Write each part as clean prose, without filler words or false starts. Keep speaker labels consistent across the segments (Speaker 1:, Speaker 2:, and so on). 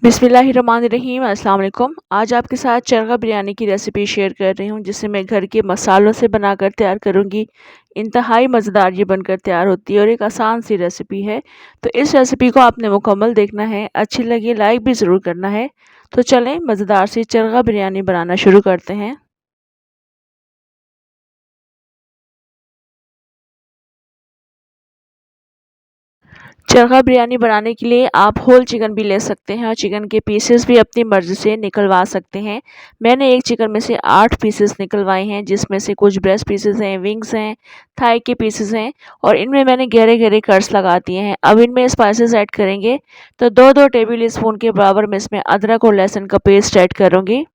Speaker 1: बिस्मिल्लाहिर्रहमानिर्रहीम अस्सलाम वालेकुम। आज आपके साथ चरगा बिरयानी की रेसिपी शेयर कर रही हूँ, जिसे मैं घर के मसालों से बनाकर तैयार करूँगी। इंतहाई मज़ेदार ये बनकर तैयार होती है और एक आसान सी रेसिपी है। तो इस रेसिपी को आपने मुकम्मल देखना है, अच्छी लगी लाइक भी ज़रूर करना है। तो चलें मज़ेदार सी चरगा बिरयानी बनाना शुरू करते हैं। चरखा बिरयानी बनाने के लिए आप होल चिकन भी ले सकते हैं और चिकन के पीसेस भी अपनी मर्ज़ी से निकलवा सकते हैं। मैंने एक चिकन में से 8 पीसेस निकलवाए हैं, जिसमें से कुछ ब्रेस्ट पीसेस हैं, विंग्स हैं, थाई के पीसेस हैं और इनमें मैंने गहरे-गहरे कट्स लगा दिए हैं। अब इनमें स्पाइसेस ऐड करेंगे, तो 2-2 टेबल स्पून के बराबर मैं इसमें अदरक और लहसुन का पेस्ट ऐड करूँगी।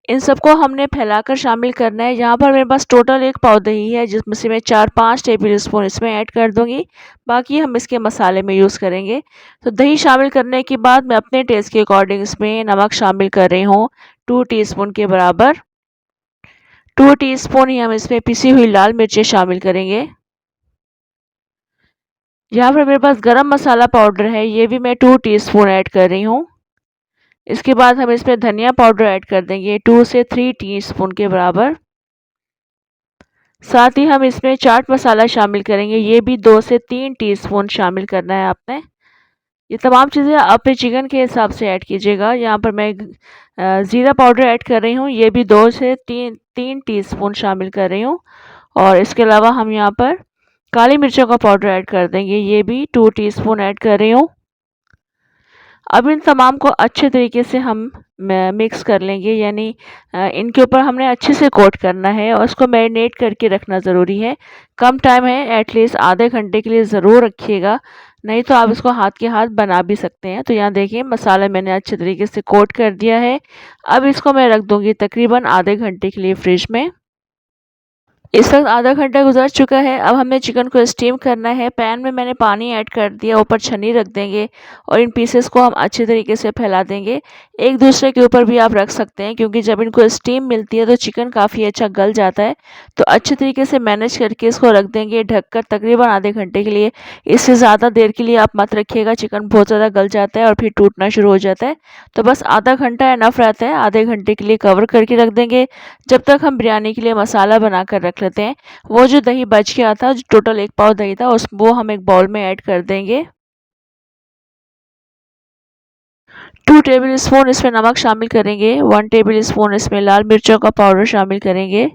Speaker 1: इन सबको हमने फैलाकर शामिल करना है। यहाँ पर मेरे पास टोटल 1 पाव दही है, जिसमें से मैं 4-5 टेबल स्पून इसमें ऐड कर दूँगी। बाकी हम इसके मसाले में यूज़ करेंगे। तो दही शामिल करने के बाद मैं अपने टेस्ट के अकॉर्डिंग इसमें नमक शामिल कर रही हूँ 2 टीस्पून के बराबर। 2 टीस्पून ही हम इसमें पिसी हुई लाल मिर्चें शामिल करेंगे। यहाँ पर मेरे पास गरम मसाला पाउडर है, ये भी मैं 2 टीस्पून ऐड कर रही हूँ। इसके बाद हम इसमें धनिया पाउडर ऐड कर देंगे 2 से 3 टीस्पून के बराबर। साथ ही हम इसमें चाट मसाला शामिल करेंगे, ये भी 2 से 3 टीस्पून शामिल करना है आपने। ये तमाम चीज़ें अपने चिकन के हिसाब से ऐड कीजिएगा। यहाँ पर मैं ज़ीरा पाउडर ऐड कर रही हूँ, ये भी 2 से 3 टीस्पून शामिल कर रही हूँ। और इसके अलावा हम यहाँ पर काली मिर्चों का पाउडर ऐड कर देंगे, ये भी 2 टीस्पून ऐड कर रही हूँ। अब इन तमाम को अच्छे तरीके से हम मिक्स कर लेंगे, यानी इनके ऊपर हमने अच्छे से कोट करना है और उसको मैरिनेट करके रखना ज़रूरी है। कम टाइम है, एटलीस्ट आधे घंटे के लिए ज़रूर रखिएगा, नहीं तो आप इसको हाथ के हाथ बना भी सकते हैं। तो यहाँ देखिए मसाला मैंने अच्छे तरीके से कोट कर दिया है। अब इसको मैं रख दूँगी तकरीबन आधे घंटे के लिए फ्रिज में। इस वक्त आधा घंटा गुजर चुका है। अब हमें चिकन को स्टीम करना है। पैन में मैंने पानी ऐड कर दिया, ऊपर छन्नी रख देंगे और इन पीसेस को हम अच्छे तरीके से फैला देंगे। एक दूसरे के ऊपर भी आप रख सकते हैं, क्योंकि जब इनको स्टीम मिलती है तो चिकन काफ़ी अच्छा गल जाता है। तो अच्छे तरीके से मैनेज करके इसको रख देंगे ढककर तकरीबन आधे घंटे के लिए। इससे ज़्यादा देर के लिए आप मत रखिएगा, चिकन बहुत ज़्यादा गल जाता है और फिर टूटना शुरू हो जाता है। तो बस आधा घंटा इनफ रहता है, आधे घंटे के लिए कवर करके रख देंगे, जब तक हम बिरयानी के लिए मसाला बनाकर रख लेते हैं। वो जो दही बच गया था, जो टोटल 1 पाव दही था, वो हम एक बाउल में ऐड कर देंगे। 2 टेबल स्पून इसमें नमक शामिल करेंगे, 1 टेबल स्पून इसमें लाल मिर्चों का पाउडर शामिल करेंगे,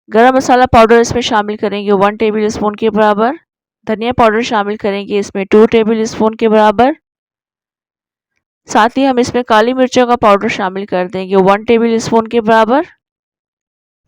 Speaker 1: गरम मसाला पाउडर इसमें शामिल करेंगे 1 टेबल स्पून के बराबर, धनिया पाउडर शामिल करेंगे इसमें 2 टेबल स्पून के बराबर। साथ ही हम इसमें काली मिर्चों का पाउडर शामिल कर देंगे 1 टेबल स्पून के बराबर।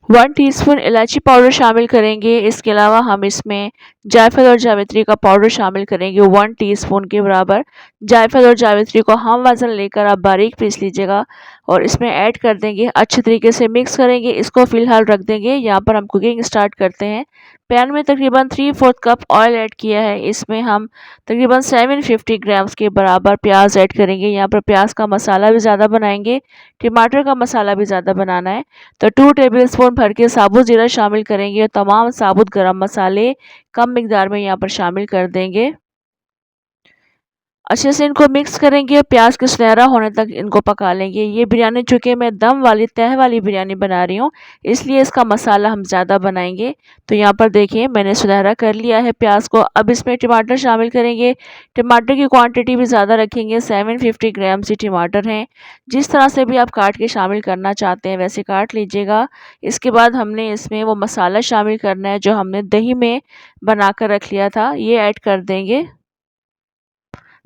Speaker 1: 1 टीस्पून इलायची पाउडर शामिल करेंगे। इसके अलावा हम इसमें जायफल और जावित्री का पाउडर शामिल करेंगे 1 टीस्पून के बराबर। जायफल और जावित्री को हम वज़न लेकर आप बारीक पीस लीजिएगा और इसमें ऐड कर देंगे, अच्छे तरीके से मिक्स करेंगे। इसको फ़िलहाल रख देंगे। यहाँ पर हम कुकिंग स्टार्ट करते हैं। पैन में तकरीबन 3/4 कप ऑयल ऐड किया है। इसमें हम तकरीबन 750 ग्राम्स के बराबर प्याज ऐड करेंगे। यहाँ पर प्याज का मसाला भी ज़्यादा बनाएंगे, टमाटर का मसाला भी ज़्यादा बनाना है। तो 2 टेबलस्पून भर के साबुत ज़ीरा शामिल करेंगे और तमाम साबुत गरम मसाले कम मिकदार में यहाँ पर शामिल कर देंगे। अच्छे से इनको मिक्स करेंगे और प्याज के सुनहरा होने तक इनको पका लेंगे। ये बिरयानी चूँकि मैं दम वाली तह वाली बिरयानी बना रही हूँ, इसलिए इसका मसाला हम ज़्यादा बनाएंगे। तो यहाँ पर देखिए मैंने सुनहरा कर लिया है प्याज को। अब इसमें टमाटर शामिल करेंगे। टमाटर की क्वांटिटी भी ज़्यादा रखेंगे, 750 ग्राम्स ही टमाटर हैं। जिस तरह से भी आप काट के शामिल करना चाहते हैं वैसे काट लीजिएगा। इसके बाद हमने इसमें वो मसाला शामिल करना है जो हमने दही में बना कर रख लिया था, ये ऐड कर देंगे।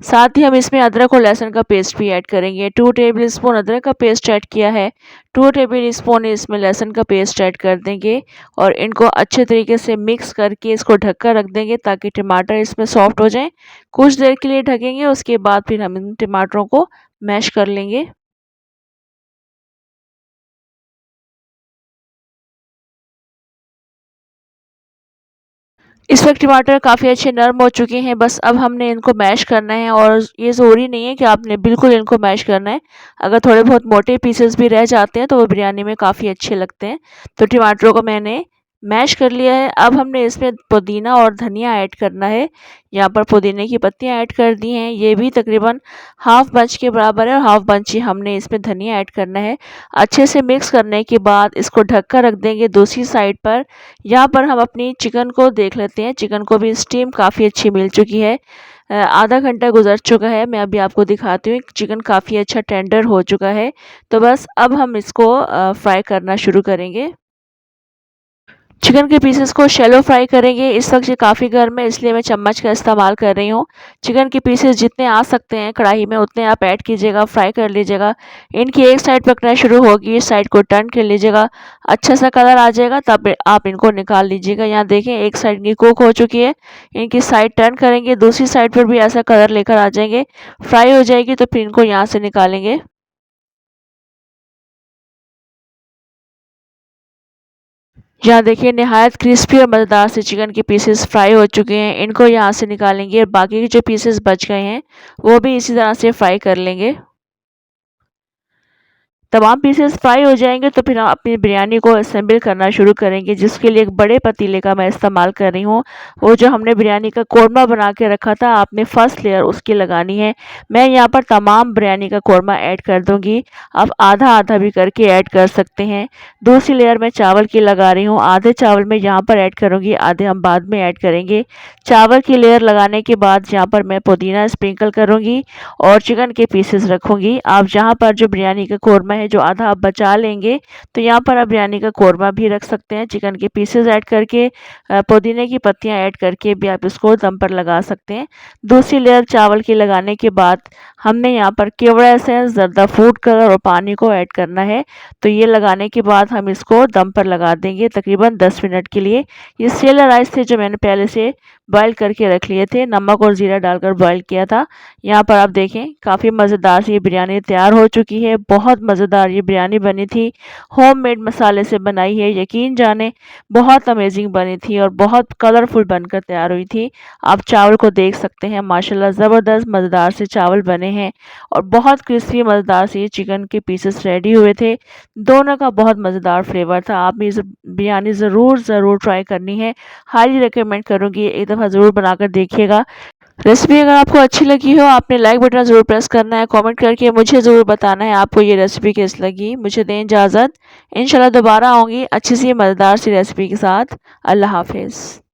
Speaker 1: साथ ही हम इसमें अदरक और लहसुन का पेस्ट भी ऐड करेंगे। 2 टेबलस्पून अदरक का पेस्ट ऐड किया है, 2 टेबलस्पून इसमें लहसुन का पेस्ट ऐड कर देंगे और इनको अच्छे तरीके से मिक्स करके इसको ढककर रख देंगे ताकि टमाटर इसमें सॉफ्ट हो जाएं। कुछ देर के लिए ढकेंगे, उसके बाद फिर हम इन टमाटरों को मैश कर लेंगे। इस वक्त टमाटर काफ़ी अच्छे नरम हो चुके हैं। बस अब हमने इनको मैश करना है और ये ज़रूरी नहीं है कि आपने बिल्कुल इनको मैश करना है। अगर थोड़े बहुत मोटे पीसेस भी रह जाते हैं तो वो बिरयानी में काफ़ी अच्छे लगते हैं। तो टमाटरों को मैंने मैश कर लिया है। अब हमने इसमें पुदीना और धनिया ऐड करना है। यहाँ पर पुदीने की पत्तियाँ ऐड कर दी हैं, ये भी तकरीबन हाफ बंच के बराबर है और हाफ बंच ही हमने इसमें धनिया ऐड करना है। अच्छे से मिक्स करने के बाद इसको ढक कर रख देंगे दूसरी साइड पर। यहाँ पर हम अपनी चिकन को देख लेते हैं, चिकन को भी स्टीम काफ़ी अच्छी मिल चुकी है। आधा घंटा गुजर चुका है, मैं अभी आपको दिखाती हूँ। चिकन काफ़ी अच्छा टेंडर हो चुका है। तो बस अब हम इसको फ्राई करना शुरू करेंगे। चिकन के पीसेस को शैलो फ्राई करेंगे। इस वक्त ये काफ़ी गर्म है, इसलिए मैं चम्मच का इस्तेमाल कर रही हूँ। चिकन के पीसेस जितने आ सकते हैं कढ़ाई में उतने आप ऐड कीजिएगा, फ्राई कर लीजिएगा। इनकी एक साइड पकना शुरू होगी, इस साइड को टर्न कर लीजिएगा। अच्छा सा कलर आ जाएगा तब आप इनको निकाल लीजिएगा। यहाँ देखें एक साइड की कुक हो चुकी है। इनकी साइड टर्न करेंगे, दूसरी साइड पर भी ऐसा कलर लेकर आ जाएंगे। फ्राई हो जाएगी तो फिर इनको यहाँ से निकालेंगे। यहाँ देखिए निहायत क्रिस्पी और मज़ेदार से चिकन के पीसेस फ्राई हो चुके हैं। इनको यहाँ से निकालेंगे और बाकी के जो पीसेस बच गए हैं वो भी इसी तरह से फ्राई कर लेंगे। तमाम पीसेस फ्राई हो जाएंगे तो फिर हम अपनी बिरयानी को असेंबल करना शुरू करेंगे, जिसके लिए एक बड़े पतीले का मैं इस्तेमाल कर रही हूँ। वो जो हमने बिरयानी का कोरमा बना के रखा था, आपने फर्स्ट लेयर उसकी लगानी है। मैं यहाँ पर तमाम बिरयानी का कोरमा ऐड कर दूंगी। आप आधा आधा भी करके ऐड कर सकते हैं। दूसरी लेयर मैं चावल की लगा रही हूँ। आधे चावल मैं यहाँ पर ऐड करूँगी, आधे हम बाद में ऐड करेंगे। चावल की लेयर लगाने के बाद यहाँ पर मैं पुदीना स्प्रिंकल करूँगी और चिकन के पीसेस रखूँगी। आप जहाँ पर जो बिरयानी का कोरमा है जो आधा आप बचा लेंगे, तो यहाँ पर आप बिरयानी का कोरमा भी रख सकते हैं। चिकन के पीसेस ऐड करके पुदीने की पत्तियाँ ऐड करके भी आप इसको दम पर लगा सकते हैं। दूसरी लेयर चावल की लगाने के बाद हमने यहाँ पर केवड़ा एसेंस, ज़र्दा फूड कलर और पानी को ऐड करना है। तो ये लगाने के बाद हम इसको दम पर लगा देंगे तकरीबन 10 मिनट के लिए। ये सेलर राइस थे जो मैंने पहले से बॉयल करके रख लिए थे, नमक और ज़ीरा डालकर बॉयल किया था। यहाँ पर आप देखें काफ़ी मज़ेदार सी ये बिरयानी तैयार हो चुकी है। बहुत मज़ेदार ये बिरयानी बनी थी, होममेड मसाले से बनाई है। यकीन जाने बहुत अमेजिंग बनी थी और बहुत कलरफुल बनकर तैयार हुई थी। आप चावल को देख सकते हैं, माशाल्लाह ज़बरदस्त मज़ेदार से चावल बने हैं और बहुत क्रिस्पी मज़ेदार से चिकन के पीसेस रेडी हुए थे। दोनों का बहुत मज़ेदार फ्लेवर था। आप भी इस बिरयानी ज़रूर ट्राई करनी है, हाईली रिकमेंड करूँगी। एक दफ़ा ज़रूर बनाकर देखिएगा। रेसिपी अगर आपको अच्छी लगी हो, आपने लाइक बटन ज़रूर प्रेस करना है, कमेंट करके मुझे ज़रूर बताना है आपको ये रेसिपी कैसी लगी। मुझे दें इजाज़त, इंशाल्लाह दोबारा आऊँगी अच्छी सी मज़ेदार सी रेसिपी के साथ। अल्लाह हाफ़िज़।